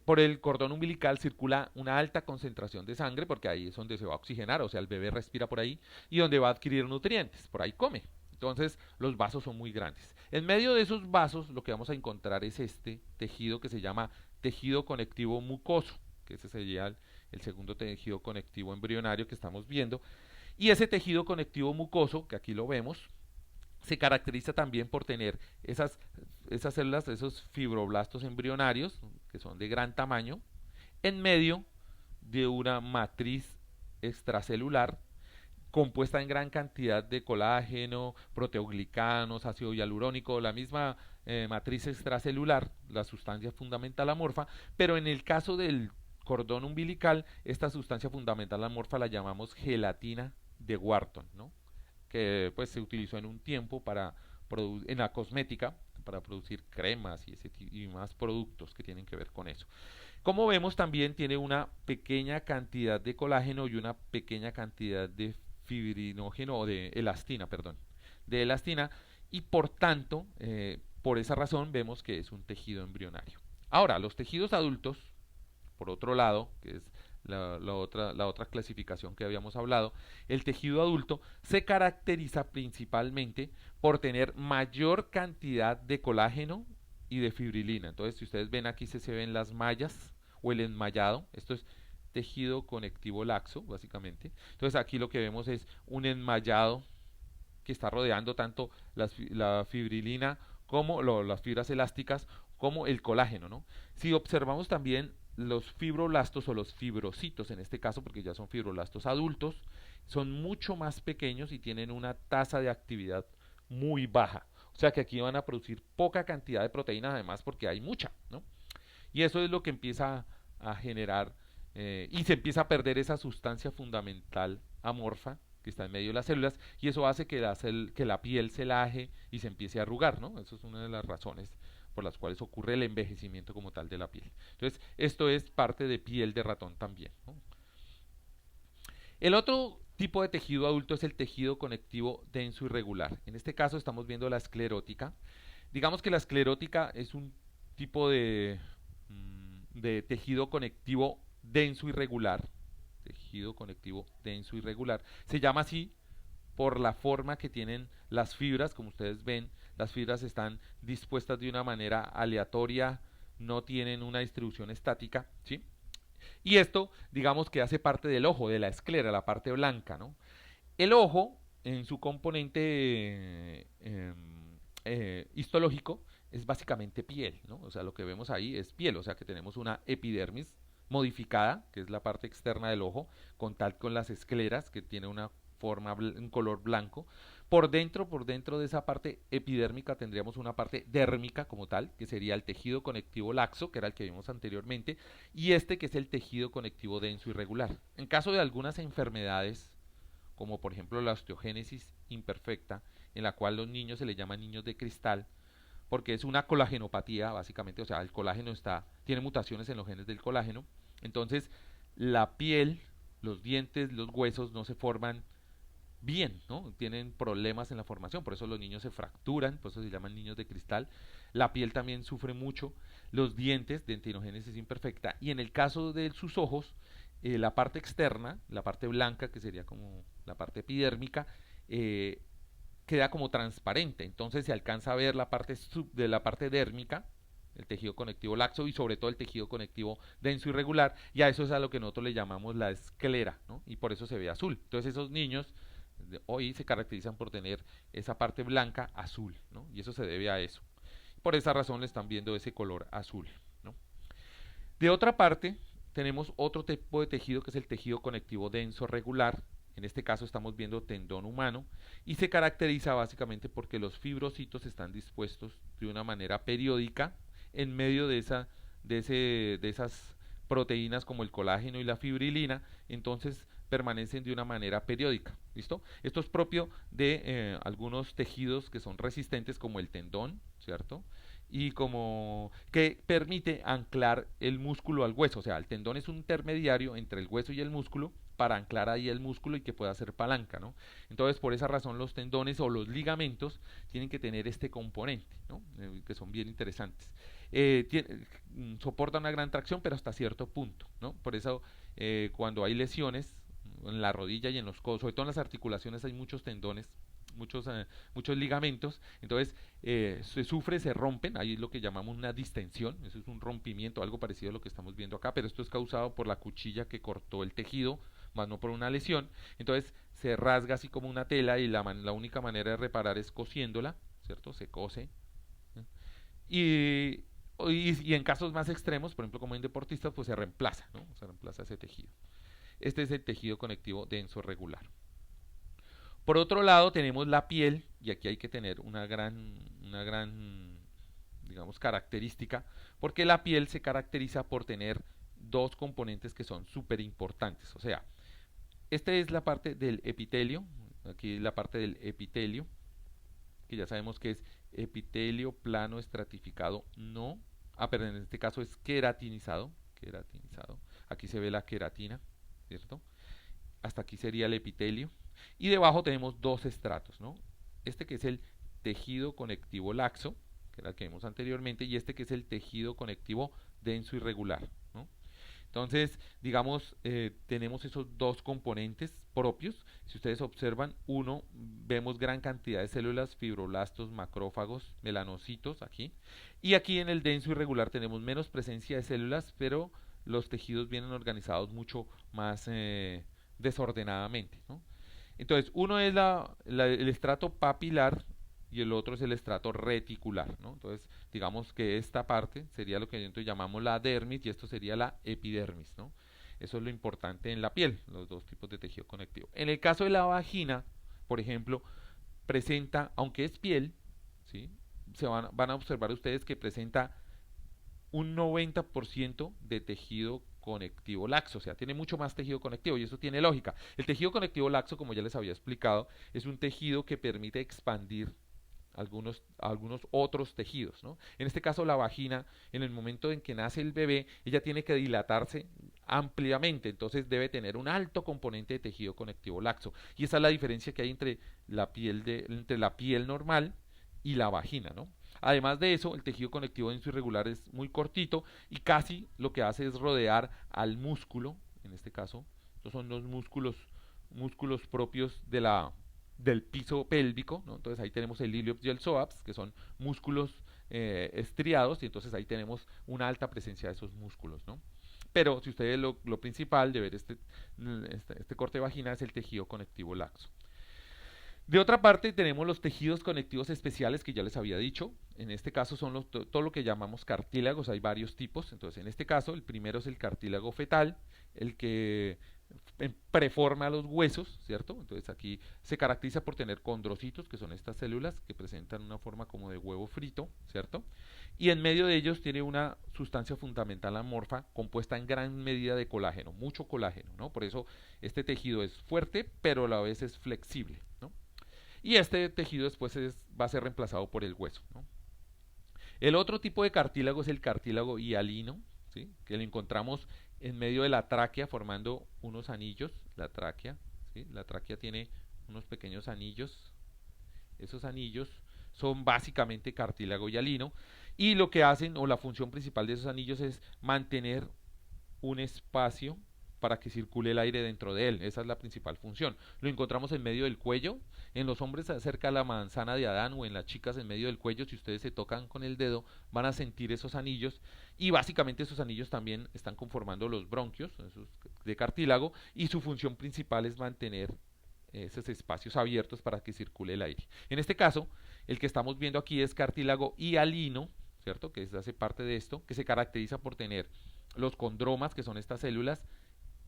por el cordón umbilical circula una alta concentración de sangre, porque ahí es donde se va a oxigenar, o sea, el bebé respira por ahí, y donde va a adquirir nutrientes, por ahí come. Entonces, los vasos son muy grandes. En medio de esos vasos, lo que vamos a encontrar es este tejido que se llama tejido conectivo mucoso, que ese sería el segundo tejido conectivo embrionario que estamos viendo. Y ese tejido conectivo mucoso, que aquí lo vemos, se caracteriza también por tener esas células, esos fibroblastos embrionarios, que son de gran tamaño, en medio de una matriz extracelular compuesta en gran cantidad de colágeno, proteoglicanos, ácido hialurónico, la misma matriz extracelular, la sustancia fundamental amorfa, pero en el caso del cordón umbilical, esta sustancia fundamental amorfa la llamamos gelatina de Wharton, ¿no? Que pues se utilizó en un tiempo para en la cosmética para producir cremas y más productos que tienen que ver con eso. Como vemos, también tiene una pequeña cantidad de colágeno y una pequeña cantidad de fibrinógeno o de elastina, perdón, de elastina, y por tanto, por esa razón vemos que es un tejido embrionario. Ahora, los tejidos adultos, por otro lado, que es la otra clasificación que habíamos hablado, el tejido adulto se caracteriza principalmente por tener mayor cantidad de colágeno y de fibrilina. Entonces, si ustedes ven aquí se ven las mallas o el enmayado, esto es tejido conectivo laxo, básicamente. Entonces, aquí lo que vemos es un enmayado que está rodeando tanto la fibrilina como las fibras elásticas como el colágeno, ¿no? Si observamos también los fibroblastos o los fibrocitos en este caso, porque ya son fibroblastos adultos, son mucho más pequeños y tienen una tasa de actividad muy baja. O sea que aquí van a producir poca cantidad de proteínas además porque hay mucha, ¿no? Y eso es lo que empieza a generar y se empieza a perder esa sustancia fundamental amorfa que está en medio de las células y eso hace que la piel se laje y se empiece a arrugar, ¿no? Eso es una de las razones por las cuales ocurre el envejecimiento como tal de la piel. Entonces, esto es parte de piel de ratón también, ¿no? El otro tipo de tejido adulto es el tejido conectivo denso irregular. En este caso estamos viendo la esclerótica. Digamos que la esclerótica es un tipo de tejido conectivo denso irregular. Tejido conectivo denso irregular. Se llama así por la forma que tienen las fibras, como ustedes ven, las fibras están dispuestas de una manera aleatoria, no tienen una distribución estática, ¿sí? Y esto, digamos que hace parte del ojo, de la esclera, la parte blanca, ¿no? El ojo, en su componente histológico, es básicamente piel, ¿no? O sea, lo que vemos ahí es piel, o sea que tenemos una epidermis modificada, que es la parte externa del ojo, con tal con las escleras, que tiene una forma, un color blanco. Por dentro de esa parte epidérmica tendríamos una parte dérmica como tal, que sería el tejido conectivo laxo, que era el que vimos anteriormente, y este que es el tejido conectivo denso irregular. En caso de algunas enfermedades, como por ejemplo la osteogénesis imperfecta, en la cual los niños se les llaman niños de cristal, porque es una colagenopatía, básicamente, o sea, el colágeno tiene mutaciones en los genes del colágeno, entonces la piel, los dientes, los huesos no se forman bien, ¿no? Tienen problemas en la formación, por eso los niños se fracturan, por eso se llaman niños de cristal. La piel también sufre mucho, los dientes, dentinogénesis imperfecta, y en el caso de sus ojos, la parte externa, la parte blanca, que sería como la parte epidérmica, queda como transparente, entonces se alcanza a ver la parte de la parte dérmica, el tejido conectivo laxo y sobre todo el tejido conectivo denso irregular, y a eso es a lo que nosotros le llamamos la esclera, ¿no? Y por eso se ve azul. Entonces esos niños hoy se caracterizan por tener esa parte blanca azul, ¿no? Y eso se debe a eso. Por esa razón le están viendo ese color azul, ¿no? De otra parte, tenemos otro tipo de tejido que es el tejido conectivo denso regular. En este caso estamos viendo tendón humano y se caracteriza básicamente porque los fibrocitos están dispuestos de una manera periódica en medio de esas proteínas como el colágeno y la fibrilina, entonces permanecen de una manera periódica. ¿Listo? Esto es propio de algunos tejidos que son resistentes como el tendón, ¿cierto? Y como que permite anclar el músculo al hueso, o sea, el tendón es un intermediario entre el hueso y el músculo para anclar ahí el músculo y que pueda ser palanca, ¿no? Entonces, por esa razón los tendones o los ligamentos tienen que tener este componente, ¿no? Que son bien interesantes. Soporta una gran tracción, pero hasta cierto punto, ¿no? Por eso, cuando hay lesiones en la rodilla y en los codos, sobre todo en las articulaciones hay muchos tendones, muchos ligamentos, entonces se sufre, se rompen, ahí es lo que llamamos una distensión, eso es un rompimiento, algo parecido a lo que estamos viendo acá, pero esto es causado por la cuchilla que cortó el tejido, más no por una lesión, entonces se rasga así como una tela y la única manera de reparar es cosiéndola, ¿cierto? Se cose. Y, y en casos más extremos, por ejemplo como en deportistas, pues se reemplaza, ¿no? Se reemplaza ese tejido. Este es el tejido conectivo denso regular. Por otro lado tenemos la piel, y aquí hay que tener una gran, digamos, característica, porque la piel se caracteriza por tener dos componentes que son súper importantes. O sea, esta es la parte del epitelio, aquí la parte del epitelio, que ya sabemos que es epitelio plano estratificado, no, pero en este caso es queratinizado, aquí se ve la queratina, ¿cierto? Hasta aquí sería el epitelio. Y debajo tenemos dos estratos, ¿no? Este que es el tejido conectivo laxo, que era el que vimos anteriormente, y este que es el tejido conectivo denso irregular, ¿no? Entonces, digamos, tenemos esos dos componentes propios. Si ustedes observan, uno, vemos gran cantidad de células, fibroblastos, macrófagos, melanocitos aquí. Y aquí en el denso irregular tenemos menos presencia de células, pero los tejidos vienen organizados mucho más desordenadamente, ¿no? Entonces, uno es el estrato papilar y el otro es el estrato reticular, ¿no? Entonces, digamos que esta parte sería lo que nosotros llamamos la dermis y esto sería la epidermis, ¿no? Eso es lo importante en la piel, los dos tipos de tejido conectivo. En el caso de la vagina, por ejemplo, presenta, aunque es piel, ¿sí? Van a observar ustedes que presenta un 90% de tejido conectivo laxo, o sea, tiene mucho más tejido conectivo y eso tiene lógica. El tejido conectivo laxo, como ya les había explicado, es un tejido que permite expandir algunos otros tejidos, ¿no? En este caso la vagina, en el momento en que nace el bebé, ella tiene que dilatarse ampliamente, entonces debe tener un alto componente de tejido conectivo laxo. Y esa es la diferencia que hay entre la piel normal y la vagina, ¿no? Además de eso, el tejido conectivo denso irregular es muy cortito y casi lo que hace es rodear al músculo, en este caso, estos son los músculos propios del piso pélvico, ¿no? Entonces ahí tenemos el iliops y el psoas, que son músculos estriados, y entonces ahí tenemos una alta presencia de esos músculos, ¿no? Pero si ustedes lo principal de ver este corte de vagina es el tejido conectivo laxo. De otra parte tenemos los tejidos conectivos especiales que ya les había dicho. En este caso son todo lo que llamamos cartílagos, hay varios tipos. Entonces en este caso el primero es el cartílago fetal, el que preforma los huesos, ¿cierto? Entonces aquí se caracteriza por tener condrocitos, que son estas células que presentan una forma como de huevo frito, ¿cierto? Y en medio de ellos tiene una sustancia fundamental amorfa compuesta en gran medida de colágeno, mucho colágeno, ¿no? Por eso este tejido es fuerte, pero a la vez es flexible, ¿no? Y este tejido después va a ser reemplazado por el hueso, ¿no? El otro tipo de cartílago es el cartílago hialino, ¿sí? Que lo encontramos en medio de la tráquea formando unos anillos, la tráquea, ¿sí? La tráquea tiene unos pequeños anillos, esos anillos son básicamente cartílago hialino y lo que hacen o la función principal de esos anillos es mantener un espacio para que circule el aire dentro de él. Esa es la principal función. Lo encontramos en medio del cuello, en los hombres cerca de la manzana de Adán o en las chicas en medio del cuello. Si ustedes se tocan con el dedo van a sentir esos anillos y básicamente esos anillos también están conformando los bronquios esos de cartílago y su función principal es mantener esos espacios abiertos para que circule el aire. En este caso, el que estamos viendo aquí es cartílago hialino, ¿cierto? Que hace parte de esto, que se caracteriza por tener los condromas, que son estas células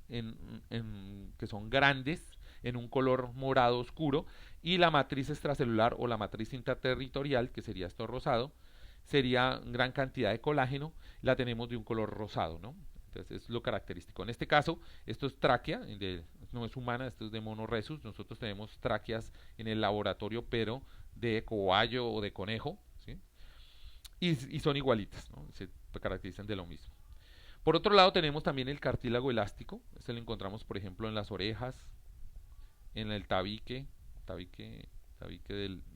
que son grandes, en un color morado oscuro, y la matriz extracelular o la matriz intraterritorial, que sería esto rosado, sería gran cantidad de colágeno, la tenemos de un color rosado, ¿no? Entonces es lo característico. En este caso, esto es tráquea, no es humana, esto es de mono rhesus. Nosotros tenemos tráqueas en el laboratorio, pero de cobayo o de conejo, ¿sí? Y son igualitas, ¿no? Se caracterizan de lo mismo. Por otro lado tenemos también el cartílago elástico. Este lo encontramos, por ejemplo, en las orejas, en el tabique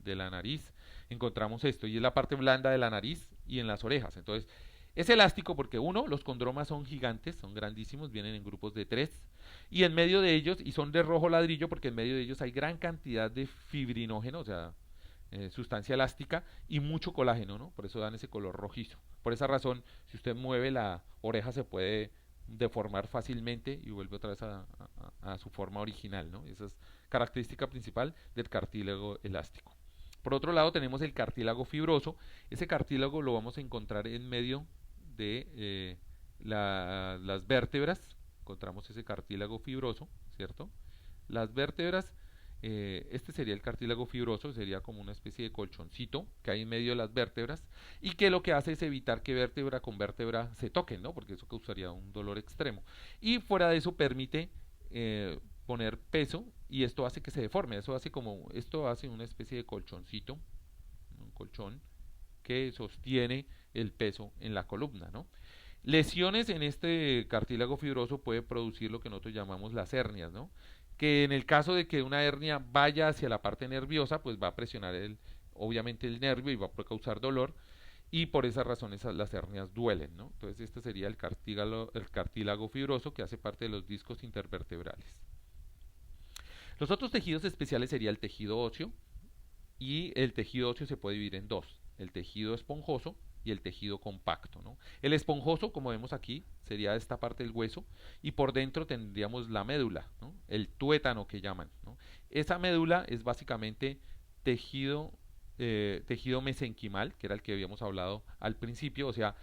de la nariz. Encontramos esto, y es la parte blanda de la nariz y en las orejas. Entonces, es elástico porque uno, los condromas son gigantes, son grandísimos, vienen en grupos de 3, y en medio de ellos, y son de rojo ladrillo porque en medio de ellos hay gran cantidad de fibrinógeno, o sea, sustancia elástica y mucho colágeno, ¿no? Por eso dan ese color rojizo. Por esa razón, si usted mueve la oreja se puede deformar fácilmente y vuelve otra vez a su forma original, ¿no? Esa es característica principal del cartílago elástico. Por otro lado tenemos el cartílago fibroso. Ese cartílago lo vamos a encontrar en medio de las vértebras. Encontramos ese cartílago fibroso, ¿cierto? Las vértebras, este sería el cartílago fibroso, sería como una especie de colchoncito que hay en medio de las vértebras y que lo que hace es evitar que vértebra con vértebra se toquen, ¿no? Porque eso causaría un dolor extremo. Y fuera de eso permite poner peso y esto hace que se deforme, esto hace una especie de colchoncito, un colchón que sostiene el peso en la columna, ¿no? Lesiones en este cartílago fibroso puede producir lo que nosotros llamamos las hernias, ¿no? Que en el caso de que una hernia vaya hacia la parte nerviosa, pues va a presionar obviamente el nervio y va a causar dolor, y por esa razón las hernias duelen, ¿no? Entonces este sería el cartílago fibroso, que hace parte de los discos intervertebrales. Los otros tejidos especiales sería el tejido óseo, y el tejido óseo se puede dividir en dos, el tejido esponjoso y el tejido compacto, ¿no? El esponjoso, como vemos aquí, sería esta parte del hueso, y por dentro tendríamos la médula, ¿no? El tuétano que llaman, ¿no? Esa médula es básicamente tejido mesenquimal, que era el que habíamos hablado al principio, o sea,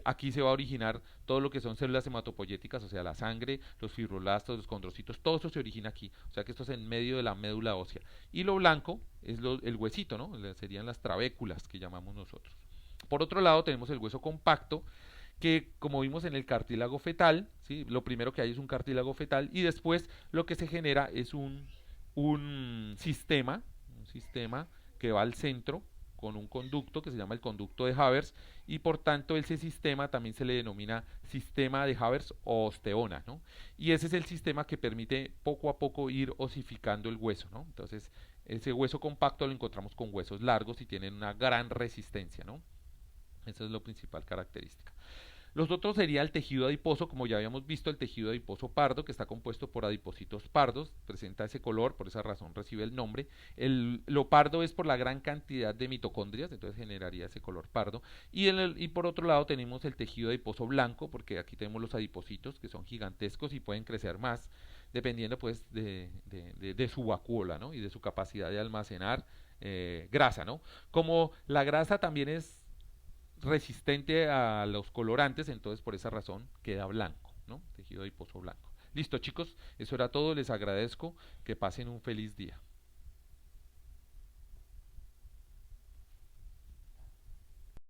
aquí se va a originar todo lo que son células hematopoyéticas, o sea, la sangre, los fibroblastos, los condrocitos, todo eso se origina aquí, o sea que esto es en medio de la médula ósea. Y lo blanco es el huesito, ¿no? Serían las trabéculas que llamamos nosotros. Por otro lado tenemos el hueso compacto, que como vimos en el cartílago fetal, ¿sí? Lo primero que hay es un cartílago fetal y después lo que se genera es un sistema que va al centro con un conducto que se llama el conducto de Havers, y por tanto ese sistema también se le denomina sistema de Havers o osteona, ¿no? Y ese es el sistema que permite poco a poco ir osificando el hueso, ¿no? Entonces ese hueso compacto lo encontramos con huesos largos y tienen una gran resistencia, ¿no? Esa es la principal característica. Los otros sería el tejido adiposo, como ya habíamos visto, el tejido adiposo pardo, que está compuesto por adipocitos pardos, presenta ese color, por esa razón recibe el nombre. Lo pardo es por la gran cantidad de mitocondrias, entonces generaría ese color pardo. Y por otro lado tenemos el tejido adiposo blanco, porque aquí tenemos los adipocitos, que son gigantescos y pueden crecer más, dependiendo pues de su vacuola, ¿no? Y de su capacidad de almacenar grasa, ¿no? Como la grasa también es resistente a los colorantes, entonces por esa razón queda blanco, ¿no? Tejido adiposo blanco. Listo, chicos, eso era todo, les agradezco, que pasen un feliz día.